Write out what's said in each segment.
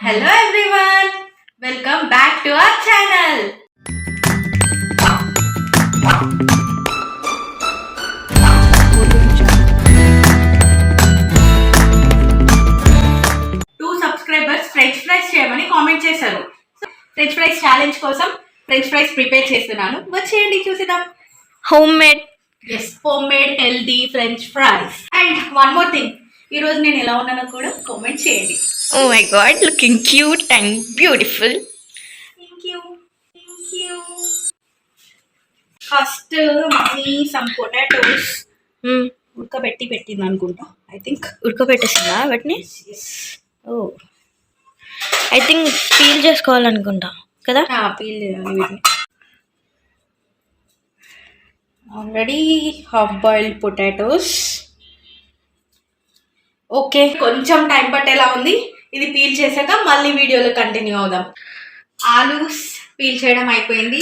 Hello everyone, welcome back to our channel. Two subscribers French fries చేయమని comment చేశారు. French fries challenge కోసం French fries prepare చేస్తున్నాను. వచ్చేయండి చూసిద్దాం. Homemade. Yes, homemade healthy French fries. And one more thing, ఈ రోజు నేను ఎలా ఉన్నానో కూడా కామెంట్ చేయండి. Oh my god, looking cute and beautiful. Thank you. First mummy some potatoes పెట్టింది అనుకుంటా. ఐ థింక్ ఉడకబెట్టేసిందా వాటిని? ఓ ఐ థింక్ పీల్ చేసుకోవాలనుకుంటా కదా. పీల్ చేయాలి వీటిని. Already half boiled potatoes. Okay, కొంచెం టైం పట్టేలా ఉంది. ఇది పీల్ చేశాక మళ్ళీ వీడియోలో కంటిన్యూ అవుదాం. ఆలూస్ పీల్ చేయడం అయిపోయింది.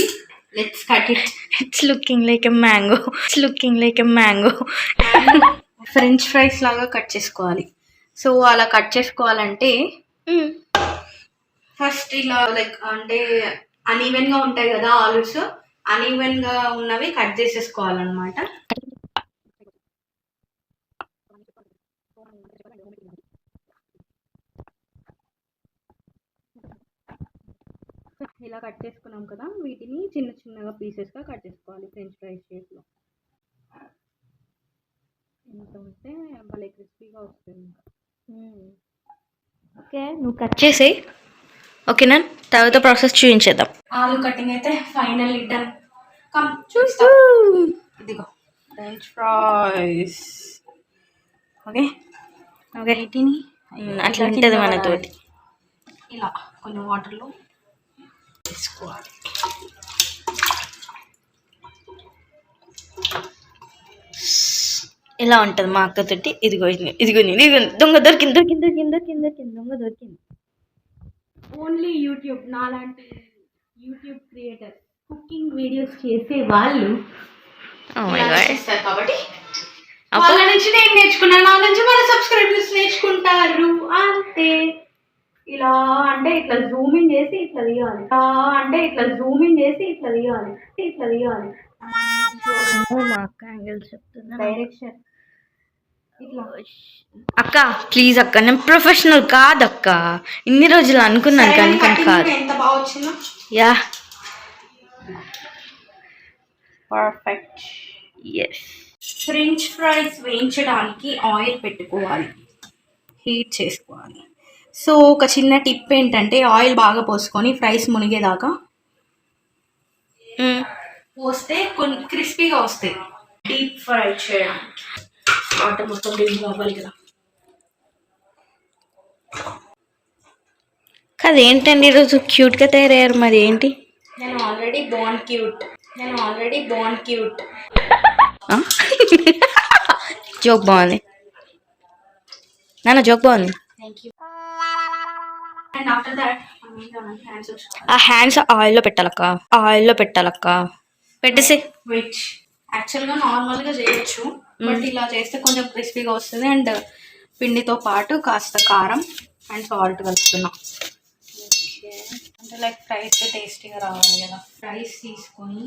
Let's cut it. It's looking like a mango. French fries లాగా కట్ చేసుకోవాలి. సో అలా కట్ చేసుకోవాలంటే ఫస్ట్ ఇలా లైక్ అంటే అన్ఈవెన్ గా ఉంటాయి కదా ఆలూస్, అన్ఈవెన్ గా ఉన్నవి కట్ చేసేసుకోవాలన్నమాట. ఇలా కట్ చేసుకున్నాం కదా, వీటిని చిన్న చిన్నగా పీసెస్గా కట్ చేసుకోవాలి ఫ్రెంచ్ ఫ్రైస్ షేప్లో. ఇంత ఉంటే భలే క్రిస్పీగా వస్తుంది. ఓకే, నువ్వు కట్ చేసేయి. ఓకేనా, తర్వాత ప్రాసెస్ చూపించేద్దాం. ఆలు కటింగ్ అయితే ఫైనల్ డన్. కమ్ చూస్తా. ఇదిగో ఫ్రెంచ్ ఫ్రైస్. ఓకే ఓకే, వీటిని అట్లా ఉంటుంది మనతోటి. ఇలా కొంచెం వాటర్లో వేసుకోవాలి. ఇలా ఉంటుంది మా అక్కతోటి. ఇదిగో దొంగ దొరికింది. ఓన్లీ యూట్యూబ్ నాలాంటి యూట్యూబ్ క్రియేటర్ కుకింగ్ వీడియోస్ చేసే వాళ్ళు చేస్తారు కాబట్టి వాళ్ళ నుంచి నేను నేర్చుకున్నాను, నా నుంచి మన సబ్స్క్రైబర్స్ నేర్చుకుంటారు అంతే. ఇలా అంటే ఇట్లా జూమింగ్ చేసి ఇట్లా తీయాలి. మా అక్క యాంగిల్ చెప్తున్నా. డైరెక్షన్ అక్క ప్లీజ్ అక్క, నేను ప్రొఫెషనల్ కాదక్క. ఇన్ని రోజులు అనుకున్నాను కానీ కాదు. ఎంత బాగా వచ్చిందో. Yeah perfect. Yes. French fries వేయించడానికి ఆయిల్ పెట్టుకోవాలి, హీట్ చేసుకోవాలి. సో ఒక చిన్న టిప్ ఏంటంటే ఆయిల్ బాగా పోసుకొని ఫ్రైస్ మునిగేదాకా పోస్తే కొన్ని క్రిస్పీగా వస్తాయి. డీప్ ఫ్రై చేయడానికి వాటర్ మొత్తం రిలీజ్ అవ్వాలి కదా. ఏంటండి ఈరోజు క్యూట్గా తయారయ్యారు, మరి ఏంటి? నేను ఆల్రెడీ బోర్న్ క్యూట్. జోక్ బాగుంది నాన్న, జోక్ బాగుంది. Thank you. And after that ఆ హ్యాండ్స్ ఆయిల్లో పెట్టాలక్క. పెట్టేసి వెయిట్. యాక్చువల్గా నార్మల్గా చేయొచ్చు, బట్ ఇలా చేస్తే కొంచెం క్రిస్పీగా వస్తుంది. అండ్ పిండితో పాటు కాస్త కారం అండ్ సాల్ట్ కలుపుతున్నాం. అంటే లైక్ ఫ్రైస్ టేస్టీగా రావాలి కదా. ఫ్రైస్ తీసుకొని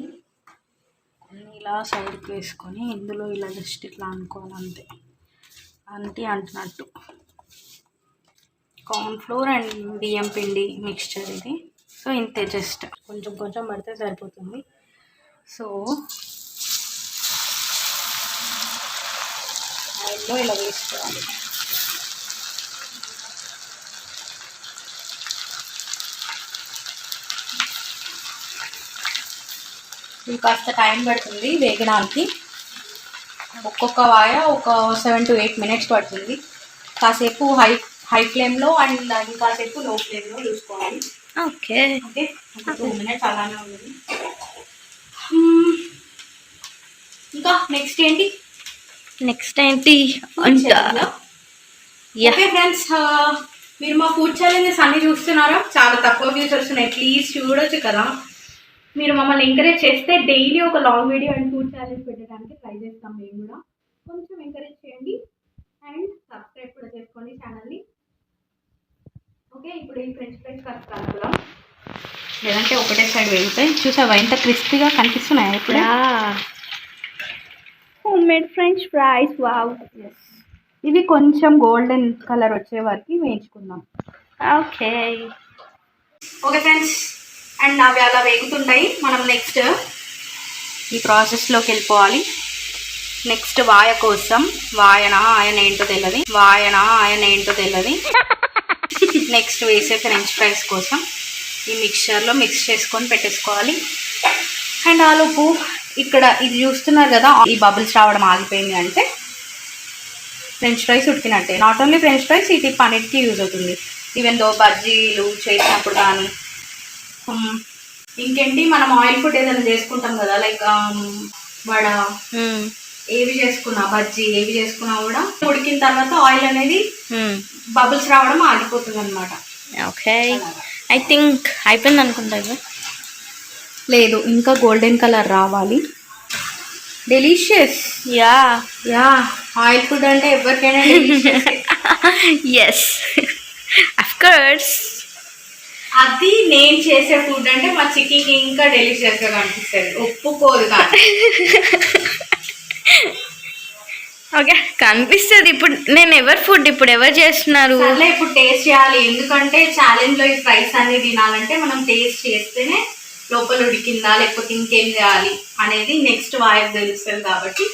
ఇలా సైడ్కి వేసుకొని ఇందులో ఇలా జస్ట్ ఇట్లా అనుకోవాలి అంటున్నట్టు. కార్న్ ఫ్లోర్ అండ్ బియ్యం పిండి మిక్స్చర్ ఇది. సో ఇంతే, జస్ట్ కొంచెం పడితే సరిపోతుంది. సో ఆయిల్లో ఇలా వేసుకోవాలి. ఇది కాస్త టైం పడుతుంది వేగడానికి. ఒక్కొక్క వాయ ఒక 7 to 8 minutes పడుతుంది. కాసేపు హై ఫ్లేమ్లో అండ్ ఇంకాసేపు లో ఫ్లేమ్లో చూసుకోవాలి. ఓకే ఓకే, ఒక 2 minutes అలానే ఉంది. ఇంకా నెక్స్ట్ ఏంటి ఓకే ఫ్రెండ్స్, మీరు మా ఫుడ్ ఛాలెంజెస్ అన్నీ చూస్తున్నారా? చాలా తక్కువ వ్యూస్ వస్తున్నాయి. ప్లీజ్ చూడొచ్చు కదా. మీరు మమ్మల్ని ఎంకరేజ్ చేస్తే డైలీ ఒక long video and food challenge పెట్టడానికి ట్రై చేస్తాం. మేము కూడా కొంచెం ఎంకరేజ్ చేయండి అండ్ సబ్స్క్రైబ్ కూడా చేసుకోండి ఛానల్ని. ఓకే, ఇప్పుడు ఈ ఫ్రెంచ్ ఫ్రైస్ కలుపుదాం, లేదంటే ఒకటే సైడ్ వేగుతాయి. చూసావా ఎంత క్రిస్పీగా కనిపిస్తున్నాయి ఇప్పుడు. Home made French fries. Wow. ఇవి కొంచెం గోల్డెన్ కలర్ వచ్చే వరకు వేయించుకుందాం. ఓకే ఓకే ఫ్రెండ్స్, అండ్ అవి అలా వేగుతుంటాయి. మనం నెక్స్ట్ ఈ ప్రాసెస్లోకి వెళ్ళిపోవాలి. నెక్స్ట్ వాయ కోసం, ఆయన ఏంటో తెలియదు. నెక్స్ట్ వేసే ఫ్రెంచ్ ఫ్రైస్ కోసం ఈ మిక్చర్లో మిక్స్ చేసుకొని పెట్టేసుకోవాలి. అండ్ ఆలోపు ఇక్కడ ఇది చూస్తున్నారు కదా, ఈ బబుల్స్ రావడం ఆగిపోయింది అంటే ఫ్రెంచ్ ఫ్రైస్ ఉడికినట్టే. నాట్ ఓన్లీ ఫ్రెంచ్ ఫ్రైస్, ఈ టిప్ అన్నిటికీ యూజ్ అవుతుంది. ఈవెన్ దో బజ్జీలు చేసినప్పుడు కానీ, ఇంకేంటి మనం ఆయిల్ ఫుడ్ ఏదైనా చేసుకుంటాం కదా, లైక్ వడ, ఏవి చేసుకున్నా బజ్జీ ఏవి చేసుకున్నా కూడా ఉడికిన తర్వాత ఆయిల్ అనేది బబుల్స్ రావడం ఆగిపోతుంది అనమాట. ఓకే, ఐ థింక్ అయిపోయింది అనుకుంటా. లేదు, ఇంకా గోల్డెన్ కలర్ రావాలి. డెలిషియస్. యా ఆయిల్ ఫుడ్ అంటే ఎవరికైనా డెలిషియస్. Yes of course. అది నేను చేసే ఫుడ్ అంటే మా చిక్కీకి ఇంకా డెలిషియస్గా కనిపిస్తుంది, ఒప్పుకోదు కానీ. ఓకే, కనిపిస్తుంది. ఇప్పుడు నేను ఫుడ్ ఇప్పుడు ఎవరు చేస్తున్నారు? సర్లే, ఇప్పుడు టేస్ట్ చేయాలి. ఎందుకంటే ఛాలెంజ్లో ఈ ఫ్రైస్ అన్ని తినాలంటే మనం టేస్ట్ చేస్తేనే లోపల ఉడికిందా లేకపోతే ఇంకేం చేయాలి అనేది నెక్స్ట్ వాయిస్ తెలుస్తుంది. కాబట్టి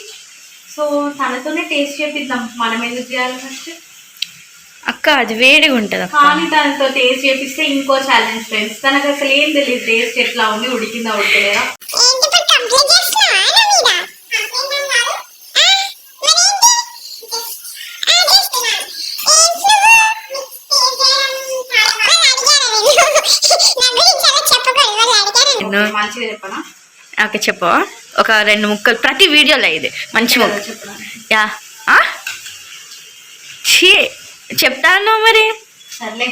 సో తనతోనే టేస్ట్ చేపిద్దాం, మనం ఎందుకు చేయాలి ఫస్ట్. అక్క అది వేడిగా ఉంటుంది కానీ తనతో టేస్ట్ చేపిస్తే ఇంకో ఛాలెంజ్ ఫ్రెండ్స్. తనకు అసలు ఏం తెలియదు టేస్ట్ ఎట్లా ఉంది, ఉడికిందా ఉడకలేదా. మంచిగా చెప్పనా? ఓకే చెప్పు, ఒక 2 ముక్కలు ప్రతి వీడియోలో. ఇది మంచి ముక్క. యా చెప్తాను మరి. సర్లే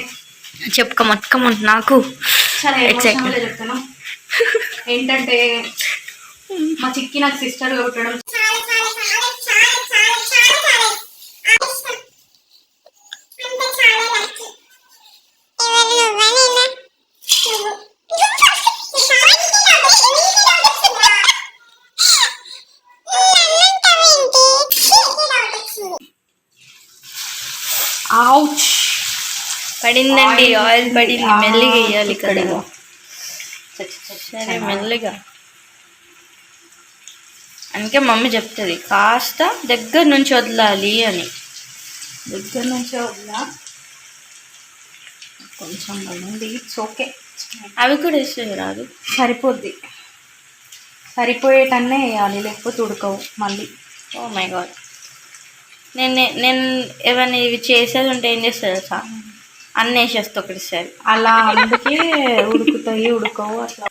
చెప్పుకో మొత్తం నాకు చెప్తాను. ఏంటంటే మా చిక్కి నాకు సిస్టర్ కొట్టడం పడిందండి, ఆయిల్ పడింది. మెల్లిగా వేయాలి కదా. సరే మెల్లిగా. అందుకే మమ్మీ చెప్తుంది కాస్త దగ్గర నుంచి వదలాలి అని. దగ్గర నుంచే వదలా, కొంచెం పడింది. It's okay. అవి కూడా వేస్తే రాదు, సరిపోద్ది. సరిపోయేటన్నే వేయాలి, లేకపోతే ఉడకవు మళ్ళీ. Oh my God. నేను ఏమైనా ఇవి చేసేది ఉంటే ఏం చేస్తుంది సార్, అన్నీ వేసేస్తా ఒకటిసారి. అలా అందుకే ఉడుకుతాయి, ఉడకవు అట్లా.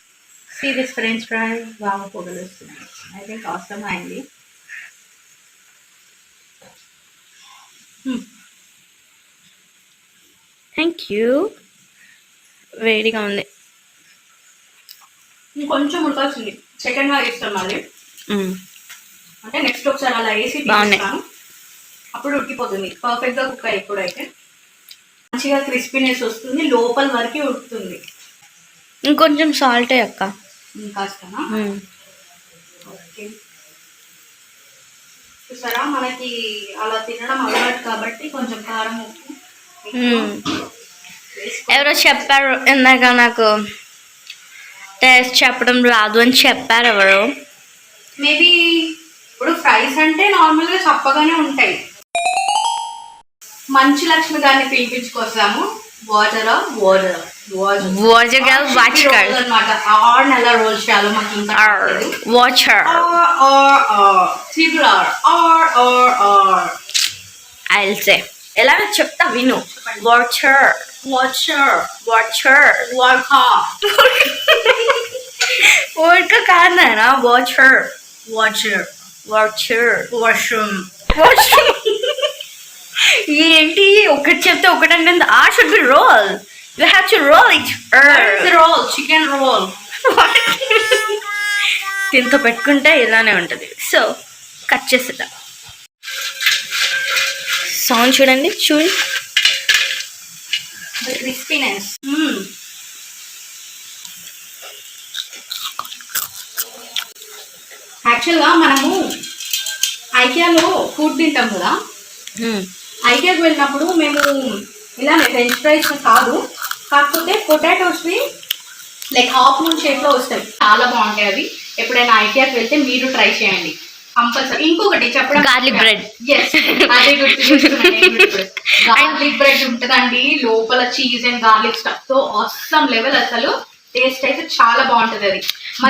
సీరియస్ ఫ్రెంచ్ ఫ్రై బాగా పొగలు వస్తున్నాయి. అయితే కాస్తం అయింది. Thank you. వేడిగా ఉంది, ఇంకొంచెం ఉడకాల్సింది. సెకండ్ గా వేస్తాం మళ్ళీ, అంటే నెక్స్ట్ ఒకసారి అలా వేసి బాగున్నాయి, అప్పుడు ఉడికిపోతుంది. పర్ఫెక్ట్గా కుక్ అయ్యి ఎప్పుడైతే మంచిగా క్రిస్పీనెస్ వస్తుంది, లోపల వరకు ఉడుకుతుంది. ఇంకొంచెం సాల్టే అక్క, ఇంకాస్తనా. ఓకే, చూసారా మనకి అలా తినడం అలవాటు కాబట్టి కొంచెం కారం ఉప్పు. ఎవరో చెప్పారు ఇందాక నాకు టేస్ట్ చెప్పడం రాదు అని చెప్పారు ఎవరు. మేబీ ఇప్పుడు ఫ్రైస్ అంటే నార్మల్గా చప్పగానే ఉంటాయి. మంచు లక్ష్మి గారిని పిలిపించుకొస్తాము. వాటర్ అనమాట. 6 నెలల రోల్ చేయాలి మాకు. ఇంకా వాటర్ ఐల్ సే ఎలా చెప్తా విను. వాటర్ ఓడ్క కాదనా. వాషరూమ్ ఏంటి ఒకటి చెప్తే ఒకటి అంటే ఆ should be roll. You have to roll it. Chicken roll దీంతో పెట్టుకుంటే ఇలానే ఉంటుంది. సో కట్ చేసేద్దాం. సౌండ్ చూడండి. The crispiness. యాక్చువల్గా మనము ఐకియాలో ఫుడ్ తింటాం కదా, ఐకియాకి వెళ్ళినప్పుడు మేము ఇలానే ఫ్రెంచ్ ఫ్రైస్ కాదు, కాకపోతే పొటాటోస్వి లైక్ హాఫ్ మూన్ షేప్లో వస్తాయి, చాలా బాగుంటాయి అవి. ఎప్పుడైనా ఐకియాకి వెళ్తే మీరు ట్రై చేయండి కంపల్సరీ. ఇంకొకటి చెప్పడం, గార్లిక్ బ్రెడ్. అదే గార్లిక్ బ్రెడ్ ఉంటుందండి, లోపల చీజ్ అండ్ గార్లిక్ స్టఫ్ తో ఆసమ్ లెవెల్. అసలు టేస్ట్ అయితే చాలా బాగుంటది అది.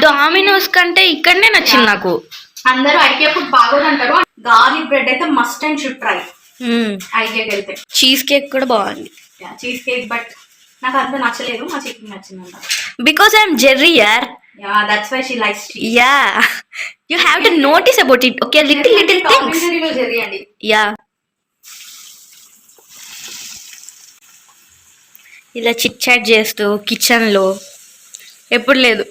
డామినోస్ కంటే ఇక్కడనే నచ్చింది నాకు. అందరూ ఐకియా ఫుడ్ బాగోదంటారు, గార్లిక్ బ్రెడ్ అయితే మస్ట్ అండ్ షుడ్ ట్రై ఐకియాకి వెళ్తే. చీజ్ కేక్ కూడా బాగుంది. చీజ్ కేక్, బట్ నాకు అంత నచ్చలేదు, మా చికెన్ నచ్చిందంట. బికాస్ ఐఎమ్ జెర్రీ యార్. Yeah, that's why she likes cheese. Yeah, you have to notice about it. Okay, little things. Yeah. ఇలా చిట్ చాట్ చేస్తూ కిచెన్లో ఎప్పుడు లేదు,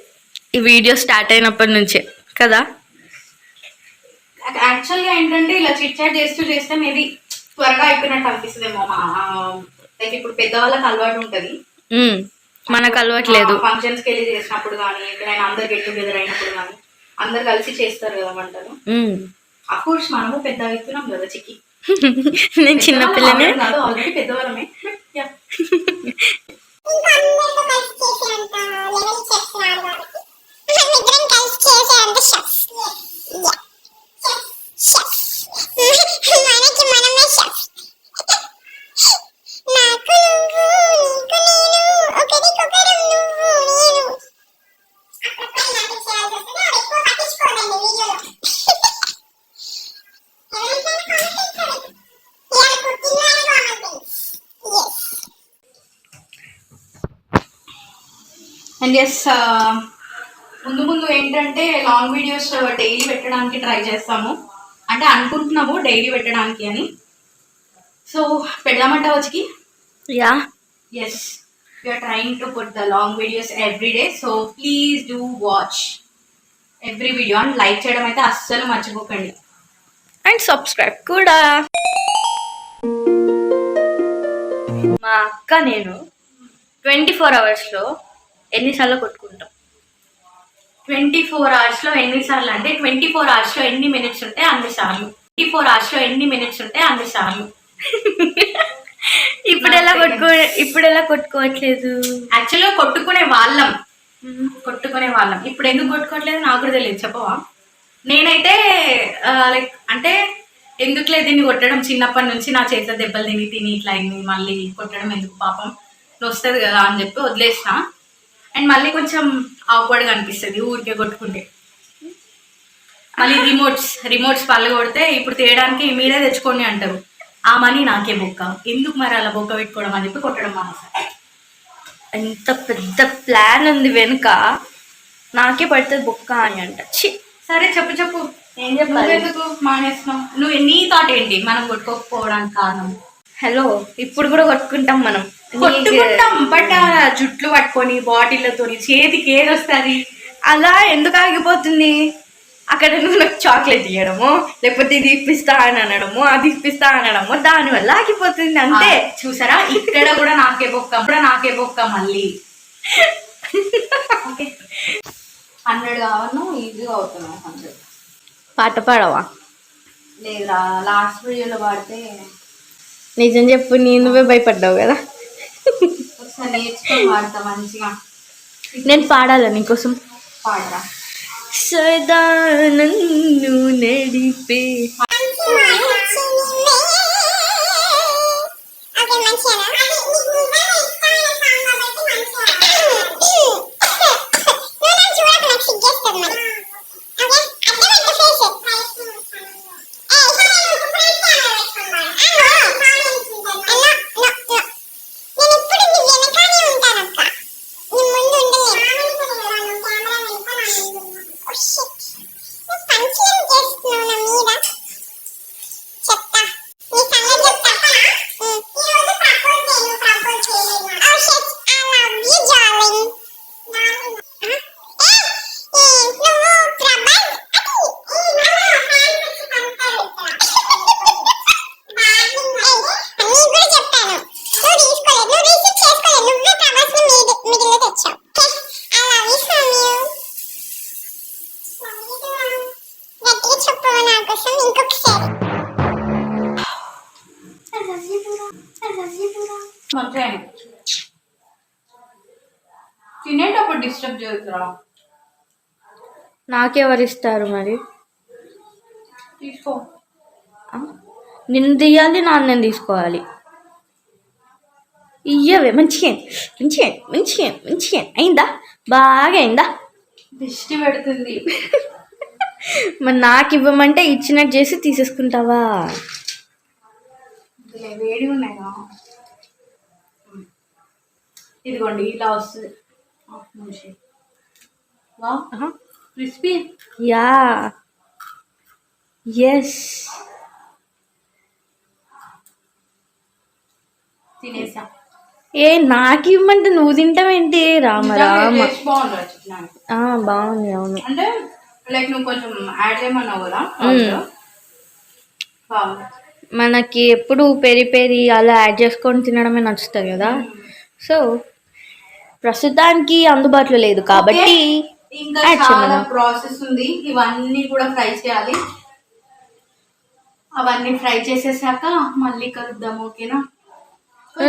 ఈ వీడియో స్టార్ట్ అయినప్పటి నుంచే కదా. యాక్చువల్గా ఏంటంటే ఇలా చిట్ చాట్ చేస్తే మేబీ త్వరగా అయిపోయినట్టు అనిపిస్తుందేమో. లైక్ ఇప్పుడు పెద్దవాళ్ళకి అలవాటు ఉంటుంది, మనకు అలవాట్లేదు. ఫంక్షన్స్కి వెళ్ళి చేసినప్పుడు కానీ, ఎక్కడైనా అందరు గెట్ టుగెదర్ అయినప్పుడు కానీ అందరు కలిసి చేస్తారు కదా వంటలు. అఫ్కోర్స్ మనము పెద్ద అవుతున్నాం కదా చిక్కి. నేను చిన్నపిల్లనే కాదు, ఆల్రెడీ పెద్దవాళ్ళమే. అండ్ ఎస్, ముందు ఏంటంటే లాంగ్ వీడియోస్ డైలీ పెట్టడానికి ట్రై చేస్తాము, అంటే అనుకుంటున్నాము డైలీ పెట్టడానికి అని. సో పెడదామంట వచ్చి. Yeah, yes, we are trying to put the long videos every day. So please do watch every video and like చేయడం అయితే అస్సలు మర్చిపోకండి. అండ్ సబ్స్క్రైబ్ కూడా. మా అక్క నేను 24 అవర్స్లో ఎన్నిసార్లు కొట్టుకుంటాం? 24 అవర్స్లో ఎన్నిసార్లు అంటే 24 అవర్స్లో ఎన్ని మినిట్స్ ఉంటే అన్ని సార్లు. 24 అవర్స్లో ఎన్ని మినిట్స్ ఉంటే అన్ని సార్లు. ఇప్పుడు ఎలా కొట్టుకోవట్లేదు? యాక్చువల్గా కొట్టుకునే వాళ్ళం. ఇప్పుడు ఎందుకు కొట్టుకోవట్లేదు నాకు కూడా తెలియదు, చెప్పవా? నేనైతే లైక్ అంటే ఎందుకులే దీన్ని కొట్టడం, చిన్నప్పటి నుంచి నా చేతిలో దెబ్బలు తిని ఇట్లా అయింది, మళ్ళీ కొట్టడం ఎందుకు, పాపం వస్తుంది కదా అని చెప్పి వదిలేసిన. అండ్ మళ్ళీ కొంచెం ఆక్వర్డ్గా అనిపిస్తుంది ఊరికే కొట్టుకుంటే. మళ్ళీ రిమోట్స్ పళ్ళు కొడితే ఇప్పుడు తీయడానికి మీరే తెచ్చుకోండి అంటారు. ఆ మనీ నాకే బొక్క, ఎందుకు మరి అలా బొక్క పెట్టుకోవడం అని చెప్పి కొట్టడం మానేసా. ఎంత పెద్ద ప్లాన్ ఉంది వెనుక, నాకే పడుతుంది బొక్క అని అంట. సరే చెప్పు, ఏం చెప్పాలి? ఎందుకు మానేస్తున్నావు? నువ్వు నీ థాట్ ఏంటి మనం కొట్టుకోకపోవడానికి కారణం? హలో, ఇప్పుడు కూడా కొట్టుకుంటాం మనం, బట్ జుట్లు పట్టుకొని బాటిల్లతో చేతికి ఏది వస్తుంది? అలా ఎందుకు ఆగిపోతుంది? అక్కడ నువ్వు నాకు చాక్లెట్ ఇవ్వడము, లేకపోతే ఇది ఇప్పిస్తా అని అనడము, అది ఇప్పిస్తా అనడము, దానివల్ల ఆగిపోతుంది అంతే. చూసారా, ఇక్కడ కూడా నాకే బొక్క మళ్ళీ. ఓకే, 100 కావాలను ఈజీగా అవుతున్నావు. 100 పాట పాడవా? లేదా లాస్ట్ వీడియోలో పాడితే. నిజం చెప్పు, నువ్వే భయపడ్డావు కదా. ఒకసారి నేర్చుకొని పాడతా మంచిగా. నేను పాడాలా నీకోసం? పాడరా. సదా నన్ను నడిపే తినేటప్పుడు డిస్టర్బ్ చేస్తురా. నాకెవరిస్తారు మరి? తీసుకో. ఆ? నిన్ను తీయాలి, నేను తీసుకోవాలి. ఇయ్యవే మంచిగా మంచిగా మంచిగా మంచిగా అయిందా? బాగా అయిందా? దిష్టి పెడుతుంది. మరి నాకు ఇవ్వమంటే ఇచ్చినట్టు చేసి తీసేసుకుంటావా? వేడి ఉన్నాయిగా. ఇదిగోండి ఇలా వస్తుంది. క్రిస్పీ. Yeah yes. తినేసా. ఏ నాకు ఇవ్వమంటే నువ్వు తింటావేంటి? రామ రామ. బాగుంది. అవును అంటే లైక్ నువ్వు కొంచెం యాడ్ చేయమన్నావు కదా. బాగుంది. మనకి ఎప్పుడు పెరి పెరి అలా యాడ్ చేసుకొని తినడమే నచ్చుతుంది కదా. సో ప్రస్తుతానికి అందుబాటులో లేదు కాబట్టి ఇంకా చాలా ప్రాసెస్ ఉంది. ఇవన్నీ కూడా ఫ్రై చేయాలి. అవన్నీ ఫ్రై చేసేసాక మళ్ళీ కలుద్దాం. ఓకేనా?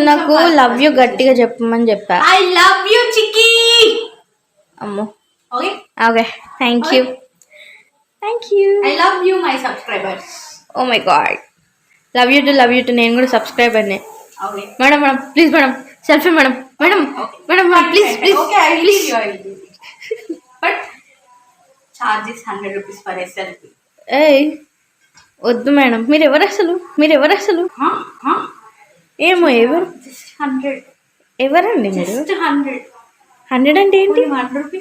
నాకు లవ్ యూ గట్టిగా చెప్పమని చెప్పా. ఐ లవ్ యూ చిక్కీ. అమ్మో. Okay okay. Thank you. I love you my subscribers. Oh my God. Love you too నేను కూడా సబ్స్క్రైబర్నే. Madam please madam selfie madam please but charges 100 rupees for a selfie. ఏయ్ వద్దు మేడం. మీరు ఎవరు అసలు? ఏమో ఎవరు? జస్ట్ 100. ఎవరండి మీరు? జస్ట్ 100. 100 అంటే ఏంటి? 1 రూపీ.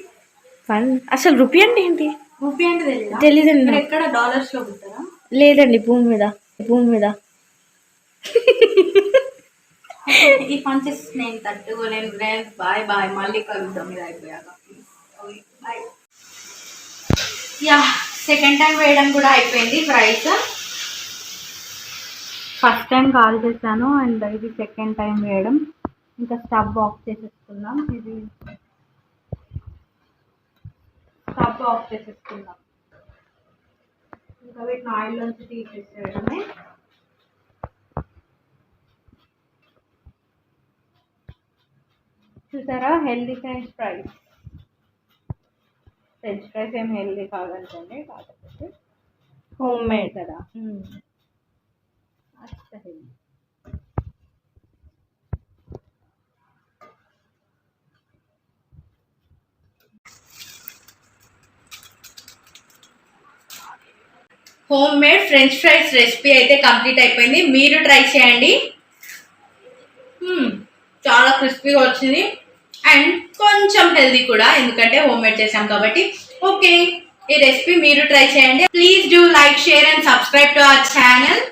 అసలు రూపీ అంటే ఏంటి? రూపీ అంటే తెలీదండి. ఎక్కడ డాలర్స్ లో పుట్టారా? లేదండి, భూమి మీద. ఈ పంచెస్ నేను తట్టుకోలేను. బాయ్ మళ్ళీ కలుద్దాం ఇది అయిపోయాక. బాయ్. యా, సెకండ్ టైం వేయడం కూడా అయిపోయింది ఫ్రైస్. ఫస్ట్ టైం కాల్ చేశాను అండ్ ఇది సెకండ్ టైం వేయడం. ఇంకా స్టవ్ ఆఫ్ చేసేసుకుందాం. ఇంకా వీటిని ఆయిల్ నుంచి తీసేసేయడమే. చూసారా, హెల్దీ ఫ్రెంచ్ ఫ్రైస్ ఏం హెల్దీ కాదంటండి, కాకపోతే హోమ్ మేడ్ కదా. Healthy. Home made French fries recipe అయితే కంప్లీట్ అయిపోయింది. మీరు ట్రై చేయండి. చాలా క్రిస్పీగా వచ్చింది అండ్ కొంచెం హెల్దీ కూడా, ఎందుకంటే హోమ్ మేడ్ చేసాం కాబట్టి. ఓకే, ఈ రెసిపీ మీరు ట్రై చేయండి. Please do like, share and subscribe to our channel.